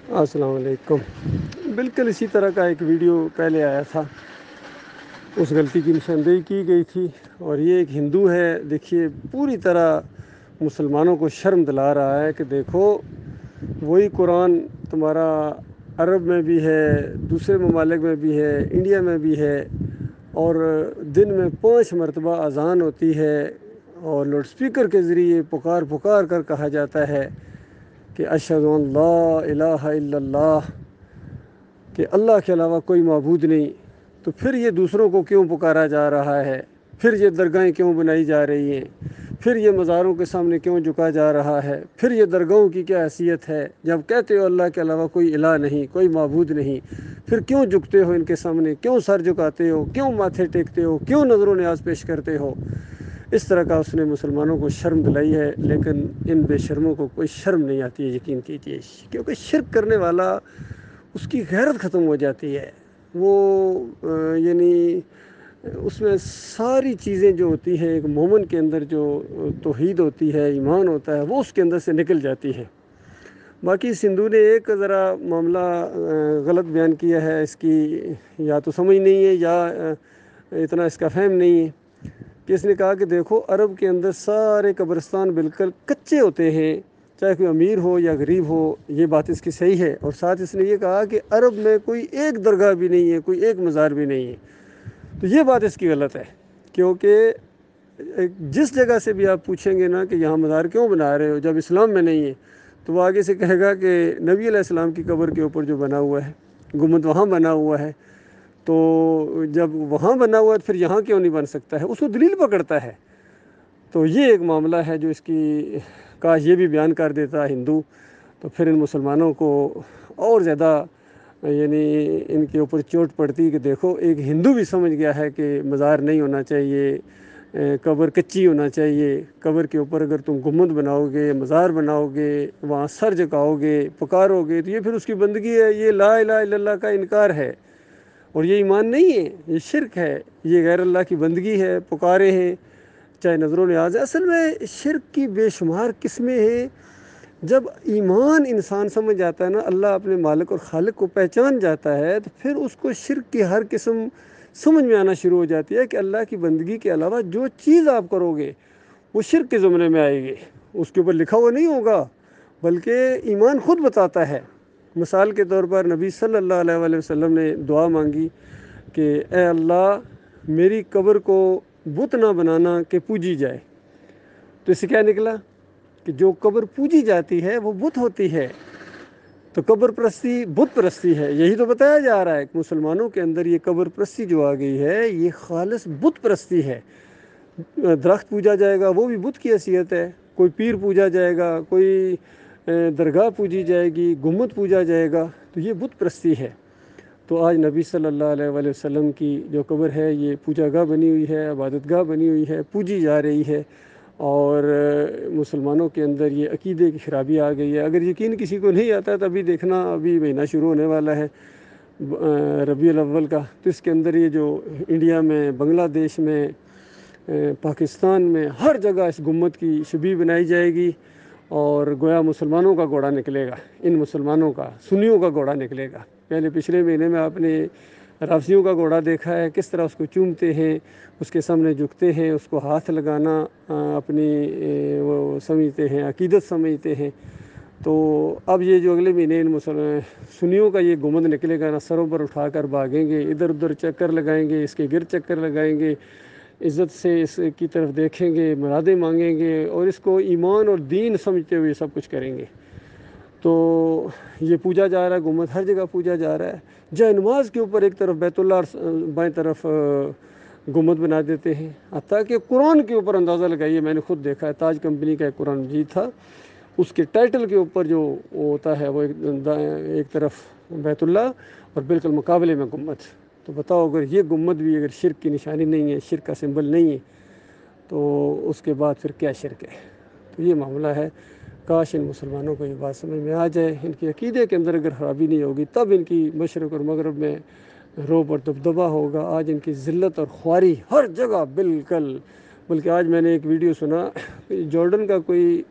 السلام علیکم۔ بالکل اسی طرح کا ایک ویڈیو پہلے آیا تھا، اس غلطی کی نشاندہی کی گئی تھی، اور یہ ایک ہندو ہے، دیکھیے پوری طرح مسلمانوں کو شرم دلا رہا ہے کہ دیکھو وہی قرآن تمہارا عرب میں بھی ہے، دوسرے ممالک میں بھی ہے، انڈیا میں بھی ہے، اور دن میں 5 مرتبہ اذان ہوتی ہے، اور لاؤڈ اسپیکر کے ذریعے پکار پکار کر کہا جاتا ہے کہ اشہد ان لا الہ الا اللہ، کہ اللہ کے علاوہ کوئی معبود نہیں۔ تو پھر یہ دوسروں کو کیوں پکارا جا رہا ہے؟ پھر یہ درگاہیں کیوں بنائی جا رہی ہیں؟ پھر یہ مزاروں کے سامنے کیوں جھکا جا رہا ہے؟ پھر یہ درگاہوں کی کیا حیثیت ہے؟ جب کہتے ہو اللہ کے علاوہ کوئی الہ نہیں، کوئی معبود نہیں، پھر کیوں جھکتے ہو ان کے سامنے؟ کیوں سر جھکاتے ہو؟ کیوں ماتھے ٹیکتے ہو؟ کیوں نظر و نیاز پیش کرتے ہو؟ اس طرح کا اس نے مسلمانوں کو شرم دلائی ہے، لیکن ان بے شرموں کو کوئی شرم نہیں آتی ہے، یقین کیجیے، کیونکہ شرک کرنے والا اس کی غیرت ختم ہو جاتی ہے۔ وہ یعنی اس میں ساری چیزیں جو ہوتی ہیں، ایک مومن کے اندر جو توحید ہوتی ہے، ایمان ہوتا ہے، وہ اس کے اندر سے نکل جاتی ہے۔ باقی سندھو نے ایک ذرا معاملہ غلط بیان کیا ہے، اس کی یا تو سمجھ نہیں ہے یا اتنا اس کا فہم نہیں ہے، کہ اس نے کہا کہ دیکھو عرب کے اندر سارے قبرستان بالکل کچے ہوتے ہیں، چاہے کوئی امیر ہو یا غریب ہو، یہ بات اس کی صحیح ہے۔ اور ساتھ اس نے یہ کہا کہ عرب میں کوئی ایک درگاہ بھی نہیں ہے، کوئی ایک مزار بھی نہیں ہے۔ تو یہ بات اس کی غلط ہے، کیونکہ جس جگہ سے بھی آپ پوچھیں گے نا کہ یہاں مزار کیوں بنا رہے ہو جب اسلام میں نہیں ہے، تو وہ آگے سے کہے گا کہ نبی علیہ السلام کی قبر کے اوپر جو بنا ہوا ہے، گنبد وہاں بنا ہوا ہے، تو جب وہاں بنا ہوا ہے تو پھر یہاں کیوں نہیں بن سکتا ہے؟ اس کو دلیل پکڑتا ہے۔ تو یہ ایک معاملہ ہے جو اس کی کاش یہ بھی بیان کر دیتا ہندو، تو پھر ان مسلمانوں کو اور زیادہ یعنی ان کے اوپر چوٹ پڑتی کہ دیکھو ایک ہندو بھی سمجھ گیا ہے کہ مزار نہیں ہونا چاہیے، قبر کچی ہونا چاہیے، قبر کے اوپر اگر تم گنبد بناؤ گے، مزار بناؤ گے، وہاں سر جھکاؤ گے، پکارو گے، تو یہ پھر اس کی بندگی ہے، یہ لا الہ الا اللہ کا انکار ہے، اور یہ ایمان نہیں ہے، یہ شرک ہے، یہ غیر اللہ کی بندگی ہے، پکارے ہیں، چاہے نظر و نیاز ہے۔ اصل میں شرک کی بے شمار قسمیں ہیں۔ جب ایمان انسان سمجھ جاتا ہے نا، اللہ اپنے مالک اور خالق کو پہچان جاتا ہے، تو پھر اس کو شرک کی ہر قسم سمجھ میں آنا شروع ہو جاتی ہے کہ اللہ کی بندگی کے علاوہ جو چیز آپ کرو گے وہ شرک کے زمرے میں آئے گی، اس کے اوپر لکھا ہوا نہیں ہوگا، بلکہ ایمان خود بتاتا ہے۔ مثال کے طور پر نبی صلی اللہ علیہ وآلہ وسلم نے دعا مانگی کہ اے اللہ میری قبر کو بت نہ بنانا کہ پوجی جائے، تو اس سے کیا نکلا کہ جو قبر پوجی جاتی ہے وہ بت ہوتی ہے۔ تو قبر پرستی بت پرستی ہے، یہی تو بتایا جا رہا ہے کہ مسلمانوں کے اندر یہ قبر پرستی جو آ گئی ہے یہ خالص بت پرستی ہے۔ درخت پوجا جائے گا وہ بھی بت کی حیثیت ہے، کوئی پیر پوجا جائے گا، کوئی درگاہ پوجی جائے گی، گنبد پوجا جائے گا، تو یہ بت پرستی ہے۔ تو آج نبی صلی اللہ علیہ وآلہ وسلم کی جو قبر ہے یہ پوجا گاہ بنی ہوئی ہے، عبادت گاہ بنی ہوئی ہے، پوجی جا رہی ہے، اور مسلمانوں کے اندر یہ عقیدے کی خرابی آ گئی ہے۔ اگر یقین کسی کو نہیں آتا ہے تو ابھی دیکھنا، ابھی مہینہ شروع ہونے والا ہے ربیع الاول کا، تو اس کے اندر یہ جو انڈیا میں، بنگلہ دیش میں، پاکستان میں ہر جگہ اس گنبد کی شبیہ بنائی جائے گی، اور گویا مسلمانوں کا گھوڑا نکلے گا، ان مسلمانوں کا، سنیوں کا گھوڑا نکلے گا۔ پہلے پچھلے مہینے میں آپ نے رافضیوں کا گھوڑا دیکھا ہے، کس طرح اس کو چومتے ہیں، اس کے سامنے جھکتے ہیں، اس کو ہاتھ لگانا اپنی وہ سمجھتے ہیں، عقیدت سمجھتے ہیں۔ تو اب یہ جو اگلے مہینے ان سنیوں کا یہ گنبد نکلے گا نا، سروں پر اٹھا کر بھاگیں گے، ادھر ادھر چکر لگائیں گے، اس کے گرد چکر لگائیں گے، عزت سے اس کی طرف دیکھیں گے، مرادیں مانگیں گے، اور اس کو ایمان اور دین سمجھتے ہوئے سب کچھ کریں گے۔ تو یہ پوجا جا رہا ہے، گنبد ہر جگہ پوجا جا رہا ہے۔ جائے نماز کے اوپر ایک طرف بیت اللہ اور بائیں طرف گنبد بنا دیتے ہیں، حتیٰ کہ قرآن کے اوپر اندازہ لگائیے، میں نے خود دیکھا ہے، تاج کمپنی کا ایک قرآن مجید تھا، اس کے ٹائٹل کے اوپر جو ہوتا ہے وہ ایک طرف بیت اللہ اور بالکل مقابلے میں گنبد۔ تو بتاؤ اگر یہ گنبد بھی اگر شرک کی نشانی نہیں ہے، شرک کا سمبل نہیں ہے، تو اس کے بعد پھر کیا شرک ہے؟ تو یہ معاملہ ہے۔ کاش ان مسلمانوں کو یہ بات سمجھ میں آ جائے، ان کے عقیدے کے اندر اگر خرابی نہیں ہوگی تب ان کی مشرق اور مغرب میں روب اور دبدبہ ہوگا۔ آج ان کی ذلت اور خواری ہر جگہ بالکل، بلکہ آج میں نے ایک ویڈیو سنا، جارڈن کا کوئی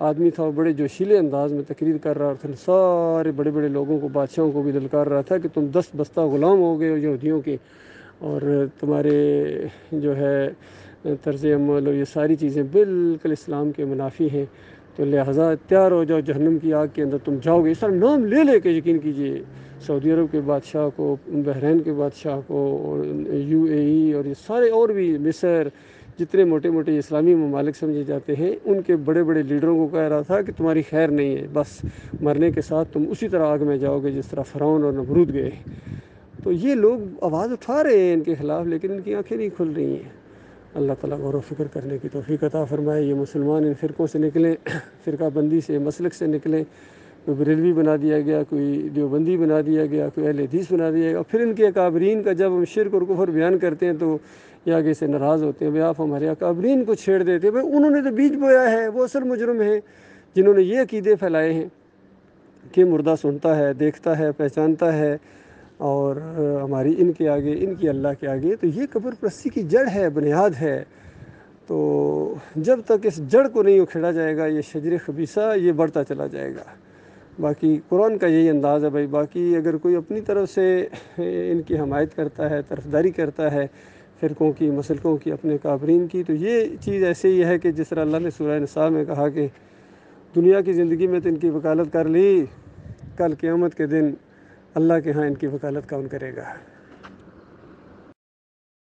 آدمی تھا، وہ بڑے جوشیلے انداز میں تقریر کر رہا تھا، سارے بڑے بڑے لوگوں کو، بادشاہوں کو بھی دلکار رہا تھا کہ تم 10 بستہ غلام ہو گئے ہو یہودیوں کے، اور تمہارے جو ہے طرز عمل اور یہ ساری چیزیں بالکل اسلام کے منافی ہیں، تو لہٰذا تیار ہو جاؤ، جہنم کی آگ کے اندر تم جاؤ گے۔ اس طرح نام لے لے کے یقین کیجیے، سعودی عرب کے بادشاہ کو، بحرین کے بادشاہ کو، اور UAE اور یہ سارے اور بھی، مصر، جتنے موٹے موٹے اسلامی ممالک سمجھے جاتے ہیں، ان کے بڑے بڑے لیڈروں کو کہہ رہا تھا کہ تمہاری خیر نہیں ہے، بس مرنے کے ساتھ تم اسی طرح آگ میں جاؤ گے جس طرح فرعون اور نمرود گئے۔ تو یہ لوگ آواز اٹھا رہے ہیں ان کے خلاف، لیکن ان کی آنکھیں نہیں کھل رہی ہیں۔ اللہ تعالیٰ غور و فکر کرنے کی توفیق عطا فرمائے۔ یہ مسلمان ان فرقوں سے نکلیں، فرقہ بندی سے، مسلک سے نکلیں، کوئی بریلوی بنا دیا گیا، کوئی دیوبندی بنا دیا گیا، کوئی اہل حدیث بنا دیا گیا، پھر ان کے اکابرین کا جب ہم شرک اور کفر بیان کرتے ہیں تو یہ آگے سے ناراض ہوتے ہیں، بھئی آپ ہمارے اکابرین کو چھیڑ دیتے ہیں۔ بھئی انہوں نے تو بیج بویا ہے، وہ اصل مجرم ہیں جنہوں نے یہ عقیدے پھیلائے ہیں کہ مردہ سنتا ہے، دیکھتا ہے، پہچانتا ہے، اور ہماری ان کے آگے، ان کی اللہ کے آگے، تو یہ قبر پرستی کی جڑ ہے، بنیاد ہے۔ تو جب تک اس جڑ کو نہیں اکھیڑا جائے گا، یہ شجر خبیثہ یہ بڑھتا چلا جائے گا۔ باقی قرآن کا یہی انداز ہے بھائی، باقی اگر کوئی اپنی طرف سے ان کی حمایت کرتا ہے، طرفداری کرتا ہے فرقوں کی، مسلکوں کی، اپنے کافرین کی، تو یہ چیز ایسے ہی ہے کہ جس طرح اللہ نے سورہ نساء میں کہا کہ دنیا کی زندگی میں تو ان کی وکالت کر لی، کل قیامت کے دن اللہ کے ہاں ان کی وکالت کون کرے گا۔